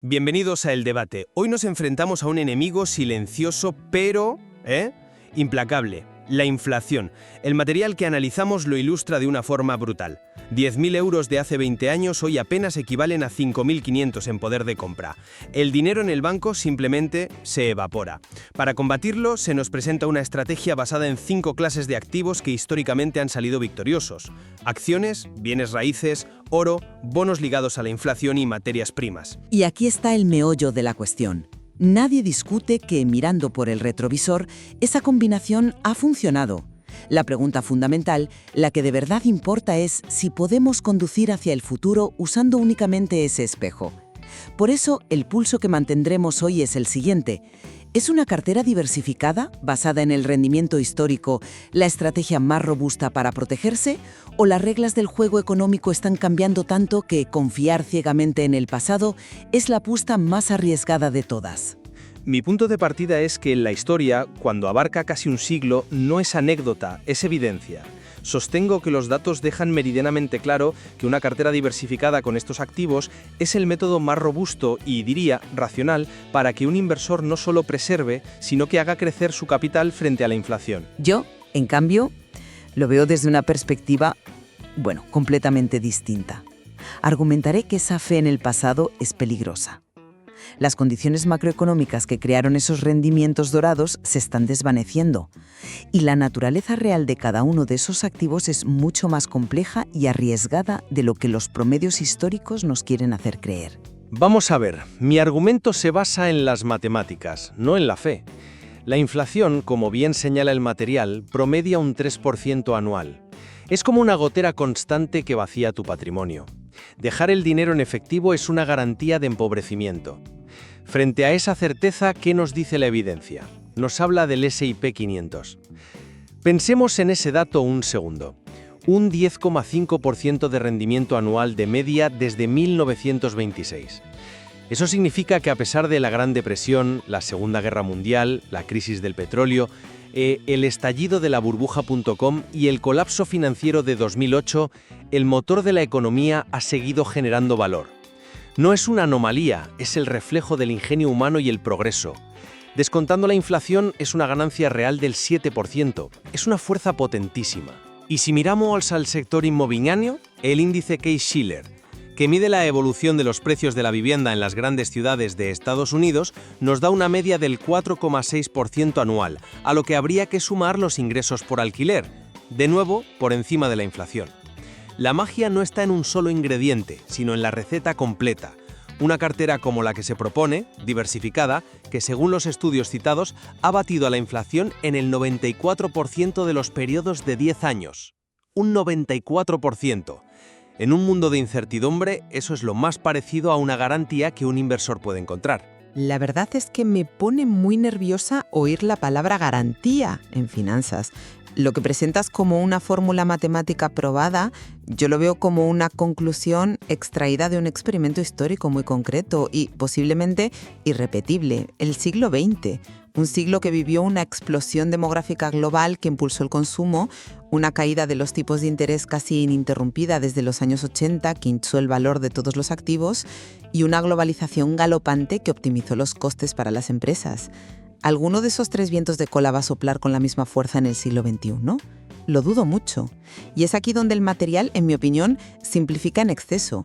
Bienvenidos a El Debate. Hoy nos enfrentamos a un enemigo silencioso pero implacable, la inflación. El material que analizamos lo ilustra de una forma brutal. 10.000 euros de hace 20 años hoy apenas equivalen a 5.500 en poder de compra. El dinero en el banco simplemente se evapora. Para combatirlo, se nos presenta una estrategia basada en 5 clases de activos que históricamente han salido victoriosos: acciones, bienes raíces, oro, bonos ligados a la inflación y materias primas. Y aquí está el meollo de la cuestión. Nadie discute que, mirando por el retrovisor, esa combinación ha funcionado. La pregunta fundamental, la que de verdad importa, es si podemos conducir hacia el futuro usando únicamente ese espejo. Por eso, el pulso que mantendremos hoy es el siguiente. ¿Es una cartera diversificada, basada en el rendimiento histórico, la estrategia más robusta para protegerse? ¿O las reglas del juego económico están cambiando tanto que confiar ciegamente en el pasado es la apuesta más arriesgada de todas? Mi punto de partida es que la historia, cuando abarca casi un siglo, no es anécdota, es evidencia. Sostengo que los datos dejan meridianamente claro que una cartera diversificada con estos activos es el método más robusto y, diría, racional para que un inversor no solo preserve, sino que haga crecer su capital frente a la inflación. Yo, en cambio, lo veo desde una perspectiva, completamente distinta. Argumentaré que esa fe en el pasado es peligrosa. Las condiciones macroeconómicas que crearon esos rendimientos dorados se están desvaneciendo, y la naturaleza real de cada uno de esos activos es mucho más compleja y arriesgada de lo que los promedios históricos nos quieren hacer creer. Vamos a ver, mi argumento se basa en las matemáticas, no en la fe. La inflación, como bien señala el material, promedia un 3% anual. Es como una gotera constante que vacía tu patrimonio. Dejar el dinero en efectivo es una garantía de empobrecimiento. Frente a esa certeza, ¿qué nos dice la evidencia? Nos habla del S&P 500. Pensemos en ese dato un segundo. Un 10,5% de rendimiento anual de media desde 1926. Eso significa que a pesar de la Gran Depresión, la Segunda Guerra Mundial, la crisis del petróleo, el estallido de la burbuja.com y el colapso financiero de 2008, el motor de la economía ha seguido generando valor. No es una anomalía, es el reflejo del ingenio humano y el progreso. Descontando la inflación, es una ganancia real del 7%. Es una fuerza potentísima. Y si miramos al sector inmobiliario, el índice Case-Shiller, que mide la evolución de los precios de la vivienda en las grandes ciudades de Estados Unidos, nos da una media del 4,6% anual, a lo que habría que sumar los ingresos por alquiler, de nuevo por encima de la inflación. La magia no está en un solo ingrediente, sino en la receta completa. Una cartera como la que se propone, diversificada, que según los estudios citados ha batido a la inflación en el 94% de los periodos de 10 años. Un 94%. En un mundo de incertidumbre, eso es lo más parecido a una garantía que un inversor puede encontrar. La verdad es que me pone muy nerviosa oír la palabra garantía en finanzas. Lo que presentas como una fórmula matemática probada, yo lo veo como una conclusión extraída de un experimento histórico muy concreto y posiblemente irrepetible, el siglo XX. Un siglo que vivió una explosión demográfica global que impulsó el consumo, una caída de los tipos de interés casi ininterrumpida desde los años 80 que hinchó el valor de todos los activos y una globalización galopante que optimizó los costes para las empresas. ¿Alguno de esos 3 vientos de cola va a soplar con la misma fuerza en el siglo XXI? Lo dudo mucho. Y es aquí donde el material, en mi opinión, simplifica en exceso.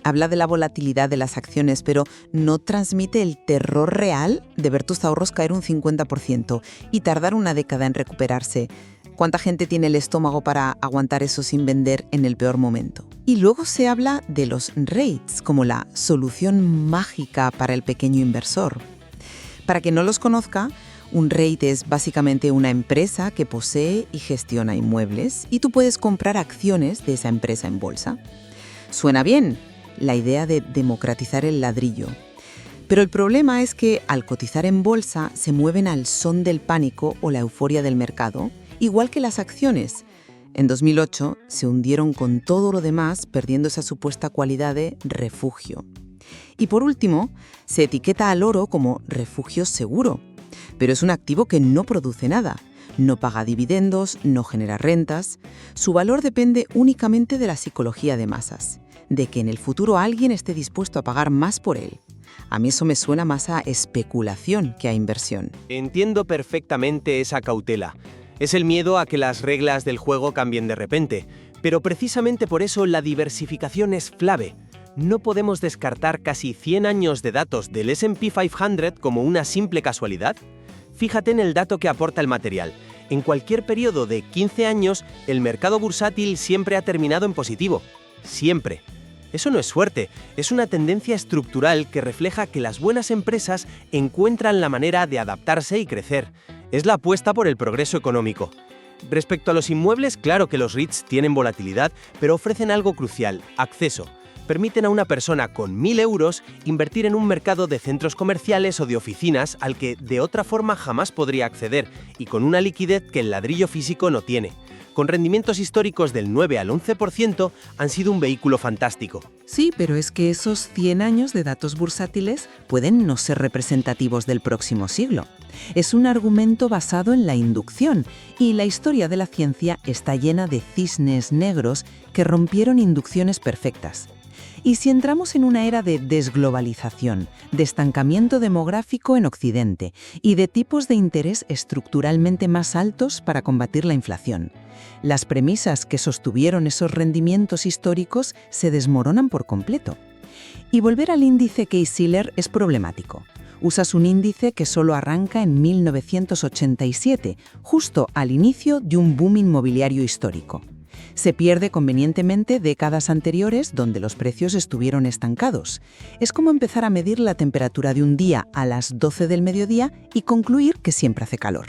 Habla de la volatilidad de las acciones, pero no transmite el terror real de ver tus ahorros caer un 50% y tardar una década en recuperarse. ¿Cuánta gente tiene el estómago para aguantar eso sin vender en el peor momento? Y luego se habla de los REITs como la solución mágica para el pequeño inversor. Para quien no los conozca, un REIT es básicamente una empresa que posee y gestiona inmuebles y tú puedes comprar acciones de esa empresa en bolsa. Suena bien, la idea de democratizar el ladrillo. Pero el problema es que al cotizar en bolsa se mueven al son del pánico o la euforia del mercado, igual que las acciones. En 2008 se hundieron con todo lo demás, perdiendo esa supuesta cualidad de refugio. Y por último, se etiqueta al oro como refugio seguro, pero es un activo que no produce nada, no paga dividendos, no genera rentas. Su valor depende únicamente de la psicología de masas, de que en el futuro alguien esté dispuesto a pagar más por él. A mí eso me suena más a especulación que a inversión. Entiendo perfectamente esa cautela. Es el miedo a que las reglas del juego cambien de repente. Pero precisamente por eso la diversificación es clave. No podemos descartar casi 100 años de datos del S&P 500 como una simple casualidad. Fíjate en el dato que aporta el material. En cualquier periodo de 15 años, el mercado bursátil siempre ha terminado en positivo. Siempre. Eso no es suerte, es una tendencia estructural que refleja que las buenas empresas encuentran la manera de adaptarse y crecer. Es la apuesta por el progreso económico. Respecto a los inmuebles, claro que los REITs tienen volatilidad, pero ofrecen algo crucial: acceso. Permiten a una persona con 1.000 euros invertir en un mercado de centros comerciales o de oficinas al que de otra forma jamás podría acceder, y con una liquidez que el ladrillo físico no tiene. Con rendimientos históricos del 9 al 11%, han sido un vehículo fantástico. Sí, pero es que esos 100 años de datos bursátiles pueden no ser representativos del próximo siglo. Es un argumento basado en la inducción, y la historia de la ciencia está llena de cisnes negros que rompieron inducciones perfectas. Y si entramos en una era de desglobalización, de estancamiento demográfico en Occidente y de tipos de interés estructuralmente más altos para combatir la inflación, las premisas que sostuvieron esos rendimientos históricos se desmoronan por completo. Y volver al índice Case-Shiller es problemático. Usas un índice que solo arranca en 1987, justo al inicio de un boom inmobiliario histórico. Se pierde convenientemente décadas anteriores donde los precios estuvieron estancados. Es como empezar a medir la temperatura de un día a las 12 del mediodía y concluir que siempre hace calor.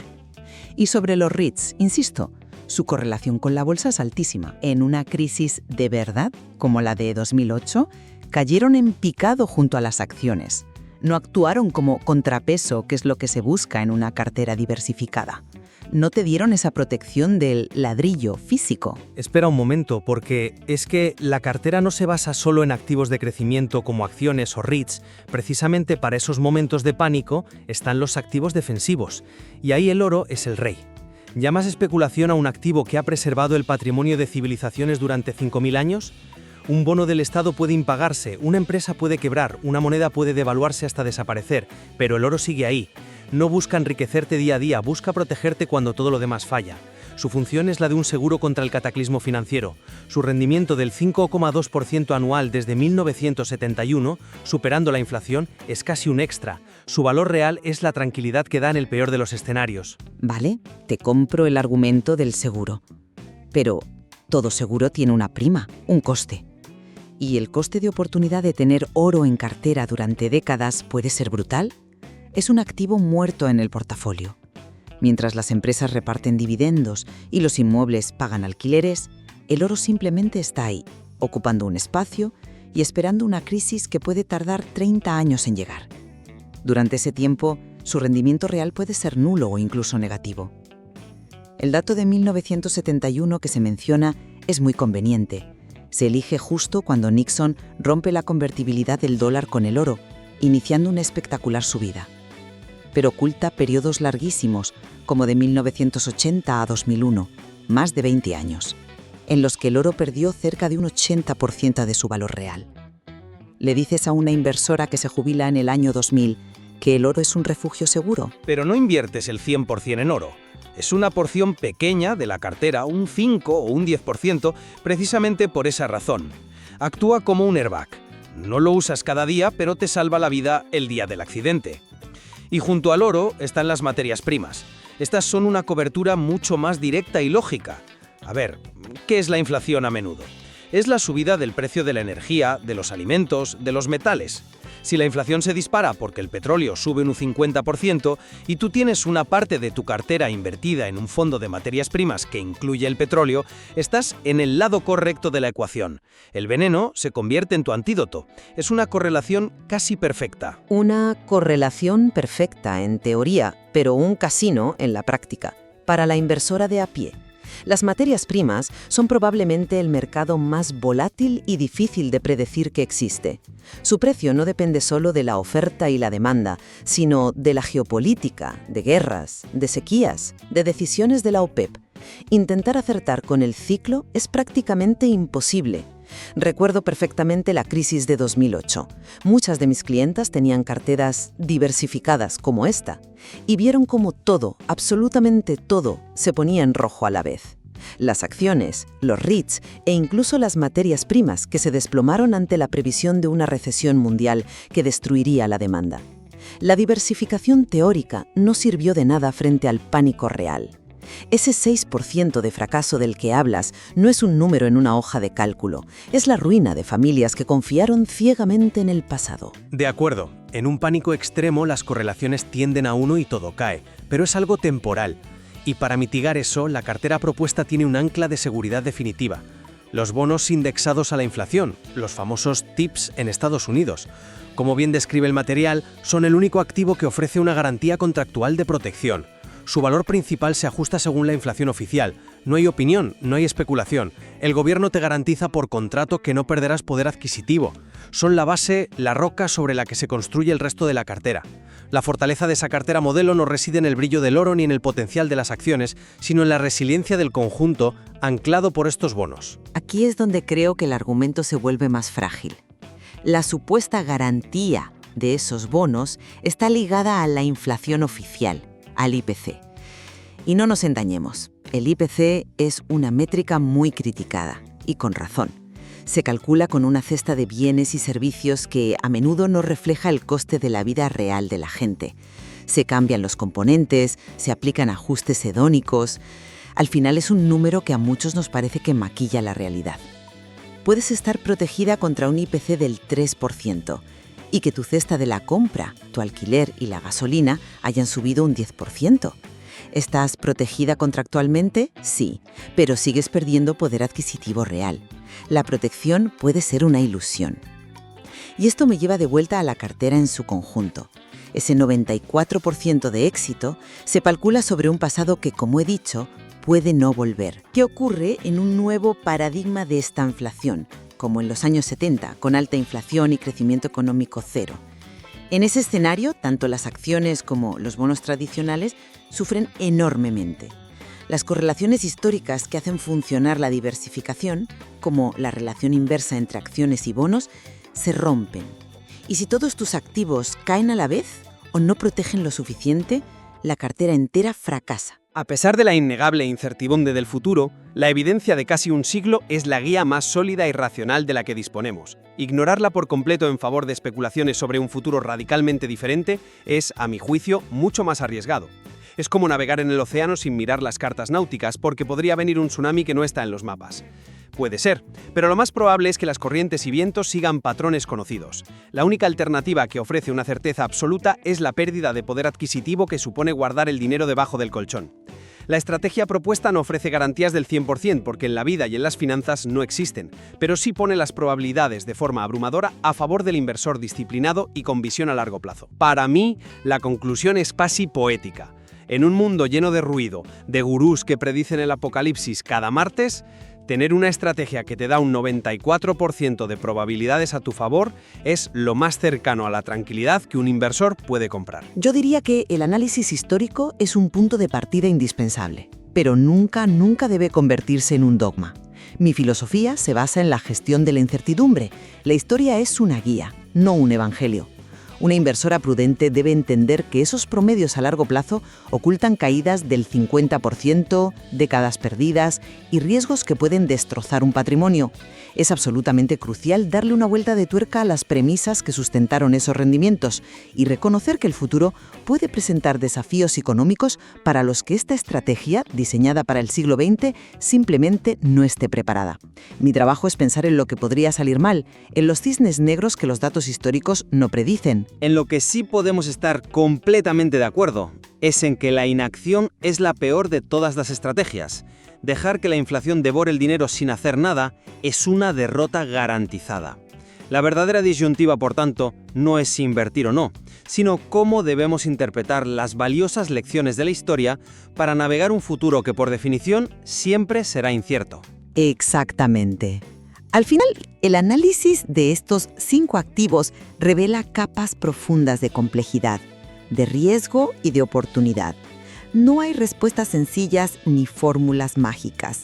Y sobre los REITs, insisto, su correlación con la bolsa es altísima. En una crisis de verdad, como la de 2008, cayeron en picado junto a las acciones. No actuaron como contrapeso, que es lo que se busca en una cartera diversificada. No te dieron esa protección del ladrillo físico. Espera un momento, porque es que la cartera no se basa solo en activos de crecimiento como acciones o REITs. Precisamente para esos momentos de pánico están los activos defensivos. Y ahí el oro es el rey. ¿Llamas especulación a un activo que ha preservado el patrimonio de civilizaciones durante 5.000 años? Un bono del Estado puede impagarse, una empresa puede quebrar, una moneda puede devaluarse hasta desaparecer, pero el oro sigue ahí. No busca enriquecerte día a día, busca protegerte cuando todo lo demás falla. Su función es la de un seguro contra el cataclismo financiero. Su rendimiento del 5,2% anual desde 1971, superando la inflación, es casi un extra. Su valor real es la tranquilidad que da en el peor de los escenarios. Vale, te compro el argumento del seguro. Pero todo seguro tiene una prima, un coste. ¿Y el coste de oportunidad de tener oro en cartera durante décadas puede ser brutal? Es un activo muerto en el portafolio. Mientras las empresas reparten dividendos y los inmuebles pagan alquileres, el oro simplemente está ahí, ocupando un espacio y esperando una crisis que puede tardar 30 años en llegar. Durante ese tiempo, su rendimiento real puede ser nulo o incluso negativo. El dato de 1971 que se menciona es muy conveniente. Se elige justo cuando Nixon rompe la convertibilidad del dólar con el oro, iniciando una espectacular subida. Pero oculta periodos larguísimos, como de 1980 a 2001, más de 20 años, en los que el oro perdió cerca de un 80% de su valor real. ¿Le dices a una inversora que se jubila en el año 2000 que el oro es un refugio seguro? Pero no inviertes el 100% en oro. Es una porción pequeña de la cartera, un 5 o un 10%, precisamente por esa razón. Actúa como un airbag. No lo usas cada día, pero te salva la vida el día del accidente. Y junto al oro están las materias primas. Estas son una cobertura mucho más directa y lógica. A ver, ¿qué es la inflación a menudo? Es la subida del precio de la energía, de los alimentos, de los metales. Si la inflación se dispara porque el petróleo sube un 50% y tú tienes una parte de tu cartera invertida en un fondo de materias primas que incluye el petróleo, estás en el lado correcto de la ecuación. El veneno se convierte en tu antídoto. Es una correlación casi perfecta. Una correlación perfecta en teoría, pero un casino en la práctica, para la inversora de a pie. Las materias primas son probablemente el mercado más volátil y difícil de predecir que existe. Su precio no depende solo de la oferta y la demanda, sino de la geopolítica, de guerras, de sequías, de decisiones de la OPEP. Intentar acertar con el ciclo es prácticamente imposible. Recuerdo perfectamente la crisis de 2008. Muchas de mis clientas tenían carteras diversificadas como esta y vieron cómo todo, absolutamente todo, se ponía en rojo a la vez. Las acciones, los REITs e incluso las materias primas que se desplomaron ante la previsión de una recesión mundial que destruiría la demanda. La diversificación teórica no sirvió de nada frente al pánico real. Ese 6% de fracaso del que hablas no es un número en una hoja de cálculo, es la ruina de familias que confiaron ciegamente en el pasado. De acuerdo, en un pánico extremo las correlaciones tienden a uno y todo cae, pero es algo temporal. Y para mitigar eso, la cartera propuesta tiene un ancla de seguridad definitiva. Los bonos indexados a la inflación, los famosos TIPS en Estados Unidos. Como bien describe el material, son el único activo que ofrece una garantía contractual de protección. Su valor principal se ajusta según la inflación oficial. No hay opinión, no hay especulación. El gobierno te garantiza por contrato que no perderás poder adquisitivo. Son la base, la roca sobre la que se construye el resto de la cartera. La fortaleza de esa cartera modelo no reside en el brillo del oro ni en el potencial de las acciones, sino en la resiliencia del conjunto anclado por estos bonos. Aquí es donde creo que el argumento se vuelve más frágil. La supuesta garantía de esos bonos está ligada a la inflación oficial, al IPC. Y no nos engañemos, el IPC es una métrica muy criticada, y con razón. Se calcula con una cesta de bienes y servicios que a menudo no refleja el coste de la vida real de la gente. Se cambian los componentes, se aplican ajustes hedónicos. Al final es un número que a muchos nos parece que maquilla la realidad. Puedes estar protegida contra un IPC del 3% y que tu cesta de la compra, tu alquiler y la gasolina hayan subido un 10%. ¿Estás protegida contractualmente? Sí, pero sigues perdiendo poder adquisitivo real. La protección puede ser una ilusión. Y esto me lleva de vuelta a la cartera en su conjunto. Ese 94% de éxito se calcula sobre un pasado que, como he dicho, puede no volver. ¿Qué ocurre en un nuevo paradigma de esta inflación, como en los años 70, con alta inflación y crecimiento económico cero? En ese escenario, tanto las acciones como los bonos tradicionales sufren enormemente. Las correlaciones históricas que hacen funcionar la diversificación, como la relación inversa entre acciones y bonos, se rompen. Y si todos tus activos caen a la vez o no protegen lo suficiente, la cartera entera fracasa. A pesar de la innegable incertidumbre del futuro, la evidencia de casi un siglo es la guía más sólida y racional de la que disponemos. Ignorarla por completo en favor de especulaciones sobre un futuro radicalmente diferente es, a mi juicio, mucho más arriesgado. Es como navegar en el océano sin mirar las cartas náuticas porque podría venir un tsunami que no está en los mapas. Puede ser, pero lo más probable es que las corrientes y vientos sigan patrones conocidos. La única alternativa que ofrece una certeza absoluta es la pérdida de poder adquisitivo que supone guardar el dinero debajo del colchón. La estrategia propuesta no ofrece garantías del 100% porque en la vida y en las finanzas no existen, pero sí pone las probabilidades de forma abrumadora a favor del inversor disciplinado y con visión a largo plazo. Para mí, la conclusión es casi poética. En un mundo lleno de ruido, de gurús que predicen el apocalipsis cada martes, tener una estrategia que te da un 94% de probabilidades a tu favor es lo más cercano a la tranquilidad que un inversor puede comprar. Yo diría que el análisis histórico es un punto de partida indispensable, pero nunca debe convertirse en un dogma. Mi filosofía se basa en la gestión de la incertidumbre. La historia es una guía, no un evangelio. Una inversora prudente debe entender que esos promedios a largo plazo ocultan caídas del 50%, décadas perdidas y riesgos que pueden destrozar un patrimonio. Es absolutamente crucial darle una vuelta de tuerca a las premisas que sustentaron esos rendimientos y reconocer que el futuro puede presentar desafíos económicos para los que esta estrategia, diseñada para el siglo XX, simplemente no esté preparada. Mi trabajo es pensar en lo que podría salir mal, en los cisnes negros que los datos históricos no predicen. En lo que sí podemos estar completamente de acuerdo es en que la inacción es la peor de todas las estrategias. Dejar que la inflación devore el dinero sin hacer nada es una derrota garantizada. La verdadera disyuntiva, por tanto, no es si invertir o no, sino cómo debemos interpretar las valiosas lecciones de la historia para navegar un futuro que, por definición, siempre será incierto. Exactamente. Al final, el análisis de estos 5 activos revela capas profundas de complejidad, de riesgo y de oportunidad. No hay respuestas sencillas ni fórmulas mágicas.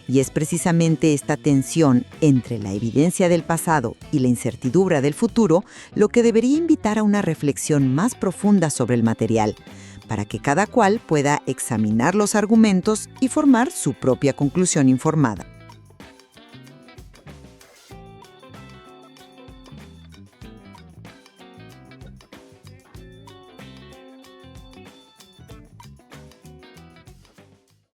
Y es precisamente esta tensión entre la evidencia del pasado y la incertidumbre del futuro lo que debería invitar a una reflexión más profunda sobre el material, para que cada cual pueda examinar los argumentos y formar su propia conclusión informada.